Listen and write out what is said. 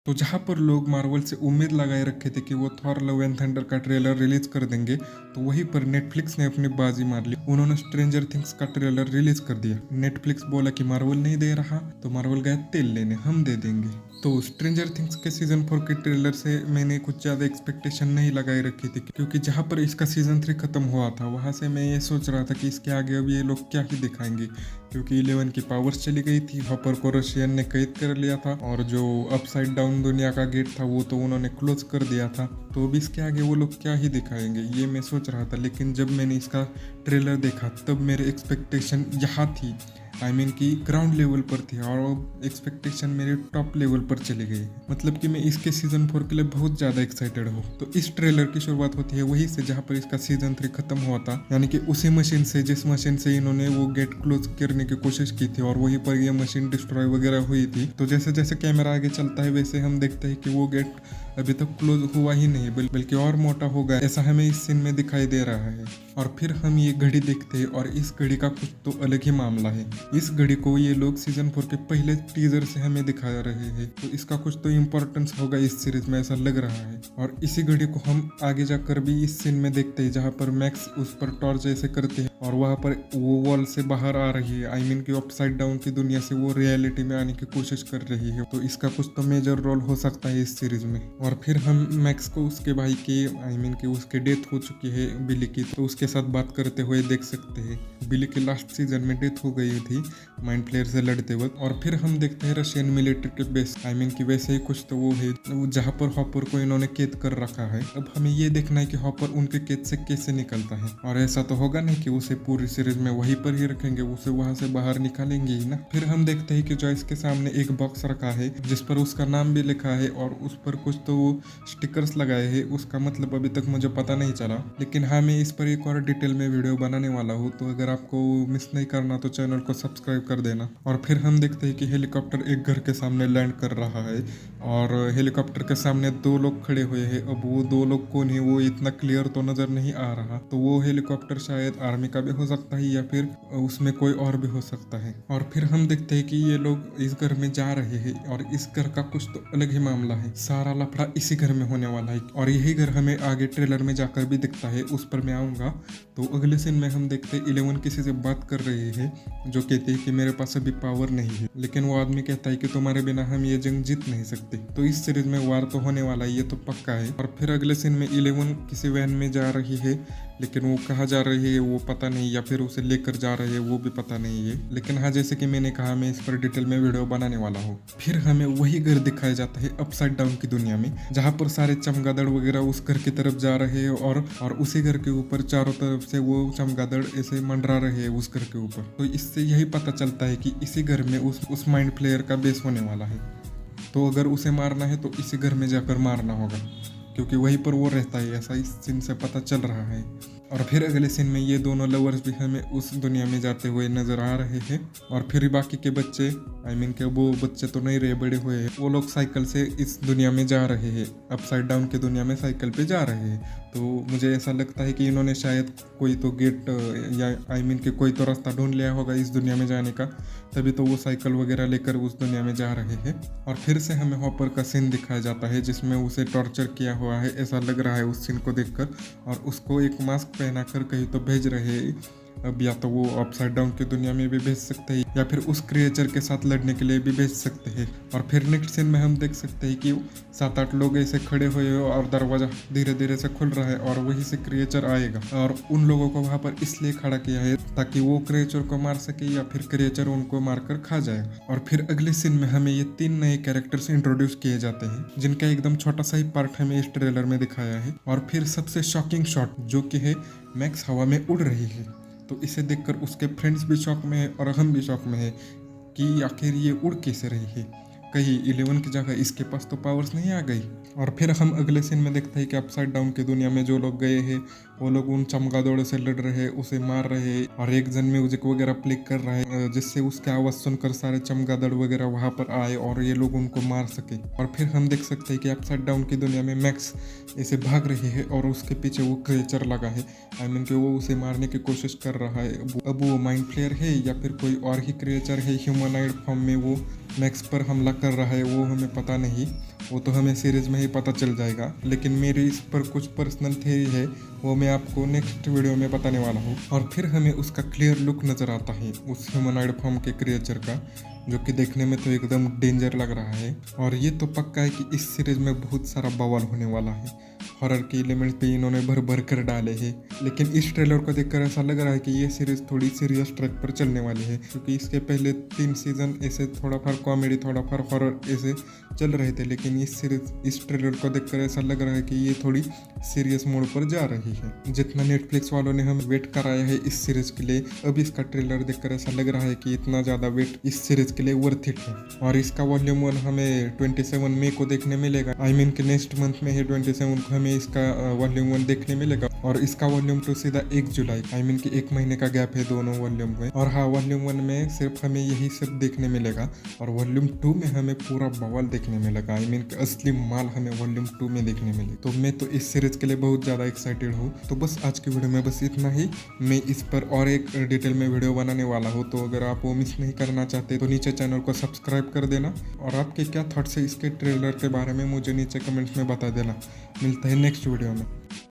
तो जहाँ पर लोग मार्वल से उम्मीद लगाए रखे थे कि वो थॉर लव एंड थंडर का ट्रेलर रिलीज कर देंगे, तो वहीं पर नेटफ्लिक्स ने अपनी बाजी मार ली। उन्होंने स्ट्रेंजर थिंग्स का ट्रेलर रिलीज कर दिया। नेटफ्लिक्स बोला कि मार्वल नहीं दे रहा, तो मार्वल गया तेल लेने, हम दे देंगे। तो स्ट्रेंजर थिंग्स के सीजन 4 के ट्रेलर से मैंने कुछ ज़्यादा एक्सपेक्टेशन नहीं लगाई रखी थी, क्योंकि जहाँ पर इसका सीजन 3 खत्म हुआ था वहाँ से मैं ये सोच रहा था कि इसके आगे अब ये लोग क्या ही दिखाएंगे, क्योंकि 11 की पावर्स चली गई थी, हॉपर को रशियन ने कैद कर लिया था और जो अपसाइड डाउन दुनिया का गेट था वो तो उन्होंने क्लोज कर दिया था। तो अब इसके आगे वो लोग क्या ही दिखाएंगे ये मैं सोच रहा था। लेकिन जब मैंने इसका ट्रेलर देखा तब मेरे एक्सपेक्टेशन यहाँ थी, कि ग्राउंड लेवल पर थी, और एक्सपेक्टेशन मेरे टॉप लेवल पर चली गई। मतलब कि मैं इसके सीजन 4 के लिए बहुत ज़्यादा एक्साइटेड हूँ। तो इस ट्रेलर की शुरुआत होती है वहीं से जहाँ पर इसका सीजन 3 खत्म हुआ था, यानी कि उसी मशीन से जिस मशीन से इन्होंने वो गेट क्लोज करने की कोशिश की थी, और वहीं पर ये मशीन डिस्ट्रॉय वगैरह हुई थी। तो जैसे जैसे कैमरा आगे चलता है वैसे हम देखते हैं कि वो गेट अभी तक क्लोज हुआ ही नहीं, बल्कि और मोटा होगा, ऐसा हमें इस सीन में दिखाई दे रहा है। और फिर हम ये घड़ी देखते हैं, और इस घड़ी का कुछ तो अलग ही मामला है। इस घड़ी को ये लोग सीजन 4 के पहले टीजर से हमें दिखा रहे हैं, तो इसका कुछ तो इम्पोर्टेंस होगा इस सीरीज में, ऐसा लग रहा है। और इसी घड़ी को हम आगे जाकर भी इस सीन में देखते हैं जहाँ पर मैक्स उस पर टॉर्च ऐसे करते हैं और वहाँ पर वो वॉल से बाहर आ रही है, कि अपसाइड डाउन की दुनिया से वो रियलिटी में आने की कोशिश कर रही है। तो इसका कुछ तो मेजर रोल हो सकता है इस सीरीज में। और फिर हम मैक्स को उसके भाई की कि उसके डेथ हो चुकी है बिली की, तो उसके साथ बात करते हुए देख सकते हैं। बिली की लास्ट सीजन में डेथ हो गई थी माइंड फ्लेयर से लड़ते वक्त। और फिर हम देखते हैं रशियन मिलिट्री के बेस, कि वैसे ही कुछ तो वो है जहाँ पर हॉपर को इन्होंने कैद कर रखा है। अब हमें ये देखना है कि हॉपर उनके कैद से कैसे निकलता है, और ऐसा तो होगा नहीं कि उसे पूरी सीरीज में वहीं पर ही रखेंगे, उसे वहां से बाहर निकालेंगे ही ना। फिर हम देखते हैं कि जॉयस के सामने एक बॉक्स रखा है जिस पर उसका नाम भी लिखा है, और उस पर कुछ तो वो स्टिकर्स लगाए हैं। उसका मतलब अभी तक मुझे पता नहीं चला, लेकिन हाँ मैं इस पर एक और डिटेल में वीडियो बनाने वाला हूँ, तो अगर आपको मिस नहीं करना तो चैनल को सब्सक्राइब कर देना। और फिर हम देखते हैं कि हेलीकॉप्टर एक घर के सामने लैंड कर रहा है, और हेलीकॉप्टर के सामने 2 लोग खड़े हुए हैं। अब वो 2 लोग कौन है वो इतना क्लियर तो नजर नहीं आ रहा, तो वो हेलीकॉप्टर शायद आर्मी का भी हो सकता है या फिर उसमें कोई और भी हो सकता है। और फिर हम देखते हैं कि ये लोग इस घर में जा रहे हैं, और इस घर का कुछ तो अलग ही मामला है। सारा लफड़ा इसी घर में होने वाला है, और यही घर हमें आगे ट्रेलर में जाकर भी दिखता है, उस पर मैं आऊंगा। तो अगले सीन में हम देखते हैं 11 किसी से बात कर रहे हैं, जो कहते हैं कि मेरे पास अभी पावर नहीं है, लेकिन वो आदमी कहता है कि तुम्हारे बिना हम ये जंग जीत नहीं सकते। तो इस सीरीज में वार तो होने वाला है, ये तो पक्का है। और फिर अगले सीन में 11 किसी वैन में जा रही है, लेकिन वो कहाँ जा रही है वो पता नहीं, या फिर उसे लेकर जा रहे हैं वो भी पता नहीं है। लेकिन हाँ, जैसे कि मैंने कहा मैं इस पर डिटेल में वीडियो बनाने वाला हूँ। फिर हमें वही घर दिखाया जाता है अपसाइड डाउन की दुनिया में, जहाँ पर सारे चमगादड़ वगैरह उस घर की तरफ जा रहे हैं, और उसी घर के ऊपर चारों तरफ से वो चमगादड़ ऐसे मंडरा रहे हैं उस घर के ऊपर। तो इससे यही पता चलता है कि इसी घर में उस माइंड फ्लेयर का बेस होने वाला है। तो अगर उसे मारना है तो इसी घर में जाकर मारना होगा, क्योंकि वहीं पर वो रहता है, ऐसा इस सीन से पता चल रहा है। और फिर अगले सीन में ये दोनों लवर्स भी हमें उस दुनिया में जाते हुए नजर आ रहे हैं। और फिर बाकी के बच्चे के वो बच्चे तो नहीं रहे, बड़े हुए हैं, वो लोग साइकिल से इस दुनिया में जा रहे हैं, अपसाइड डाउन की दुनिया में साइकिल पे जा रहे हैं। तो मुझे ऐसा लगता है कि इन्होंने शायद कोई तो गेट या कि कोई तो रास्ता ढूंढ लिया होगा इस दुनिया में जाने का, तभी तो वो साइकिल वगैरह लेकर उस दुनिया में जा रहे हैं। और फिर से हमें हॉपर का सीन दिखाया जाता है जिसमें उसे टॉर्चर किया हुआ है, ऐसा लग रहा है उस सीन को देखकर, और उसको एक मास्क पहनाकर कहीं तो भेज रहे हैं। अब या तो वो अपसाइड डाउन की दुनिया में भी भेज सकते हैं, या फिर उस क्रिएचर के साथ लड़ने के लिए भी भेज सकते हैं। और फिर नेक्स्ट सीन में हम देख सकते हैं कि 7-8 लोग ऐसे खड़े हुए हैं, और दरवाजा धीरे धीरे से खुल रहा है, और वहीं से क्रिएचर आएगा, और उन लोगों को वहां पर इसलिए खड़ा किया है ताकि वो क्रिएचर को मार सके, या फिर क्रिएचर उनको मारकर खा जाए। और फिर अगले सीन में हमें ये 3 नए कैरेक्टर्स इंट्रोड्यूस किए जाते हैं, जिनका एकदम छोटा सा ही पार्ट हमें इस ट्रेलर में दिखाया है। और फिर सबसे शॉकिंग शॉट जो कि है मैक्स हवा में उड़ रही है, तो इसे देखकर उसके फ्रेंड्स भी शौक में है और हम भी शौक में है कि आखिर ये उड़ कैसे रही है, कहीं 11 की जगह इसके पास तो पावर्स नहीं आ गई। और फिर हम अगले सीन में देखते हैं कि अपसाइड डाउन की दुनिया में जो लोग गए हैं वो लोग उन चमगादड़ों से लड़ रहे हैं, उसे मार रहे हैं, और एक जन म्यूजिक वगैरह प्ले कर रहा है जिससे उसकी आवाज़ सुनकर सारे चमगादड़ वगैरह वहाँ पर आए और ये लोग उनको मार सके। और फिर हम देख सकते हैं कि अपसाइड डाउन की दुनिया में मैक्स ऐसे भाग रहे हैं, और उसके पीछे वो क्रिएचर लगा है, कि वो उसे मारने की कोशिश कर रहा है। अब वो माइंड फ्लेयर है या फिर कोई और ही क्रिएचर है ह्यूमनाइड फॉर्म में, वो मैक्स पर हमला कर रहा है, वो हमें पता नहीं। वो तो हमें सीरीज में ही पता चल जाएगा, लेकिन मेरी इस पर कुछ पर्सनल थ्योरी है, वो मैं आपको नेक्स्ट वीडियो में बताने वाला हूँ। और फिर हमें उसका क्लियर लुक नज़र आता है उस ह्यूमनॉइड फॉर्म के क्रिएचर का, जो कि देखने में तो एकदम डेंजर लग रहा है। और ये तो पक्का है कि इस सीरीज में बहुत सारा बवाल होने वाला है, हॉरर के एलिमेंट्स भी इन्होंने भर भर कर डाले हैं। लेकिन इस ट्रेलर को देखकर ऐसा लग रहा है कि ये सीरीज थोड़ी सीरियस ट्रैक पर चलने वाली है, क्योंकि इसके पहले 3 सीजन ऐसे थोड़ा फार कॉमेडी थोड़ा फार हॉरर ऐसे चल रहे थे, लेकिन इस ट्रेलर को देखकर ऐसा लग रहा है कि ये थोड़ी सीरियस मोड पर जा रही है। जितना नेटफ्लिक्स वालों ने हमें वेट कराया है इस सीरीज के लिए, अब इसका ट्रेलर देखकर ऐसा लग रहा है कि इतना ज़्यादा वेट इस सीरीज के लिए वर्थ इट है। और इसका वॉल्यूम 1 हमें 27 मई को देखने मिलेगा। आई मीन कि नेक्स्ट मंथ में ही 27 को हमें इसका वॉल्यूम 1 देखने मिलेगा। और इसका वॉल्यूम 2 सीधा 1 जुलाई, आई मीन कि 1 महीने का गैप है दोनों वॉल्यूम में। और हाँ, वॉल्यूम 1 में सिर्फ हमें यही सब देखने मिलेगा, और वॉल्यूम 2 में हमें पूरा बवाल देखने मिलेगा। आई मीन कि असली माल हमें वॉल्यूम 2 में देखने मिले। तो मैं तो इस सीरीज के लिए बहुत ज़्यादा एक्साइटेड हूँ। तो बस आज की वीडियो में बस इतना ही। मैं इस पर और एक डिटेल में वीडियो बनाने वाला हूँ, तो अगर आप वो मिस नहीं करना चाहते तो नीचे चैनल को सब्सक्राइब कर देना। और आपके क्या थॉट्स है इसके ट्रेलर के बारे में मुझे नीचे कमेंट्स में बता देना। मिलता है नेक्स्ट वीडियो में।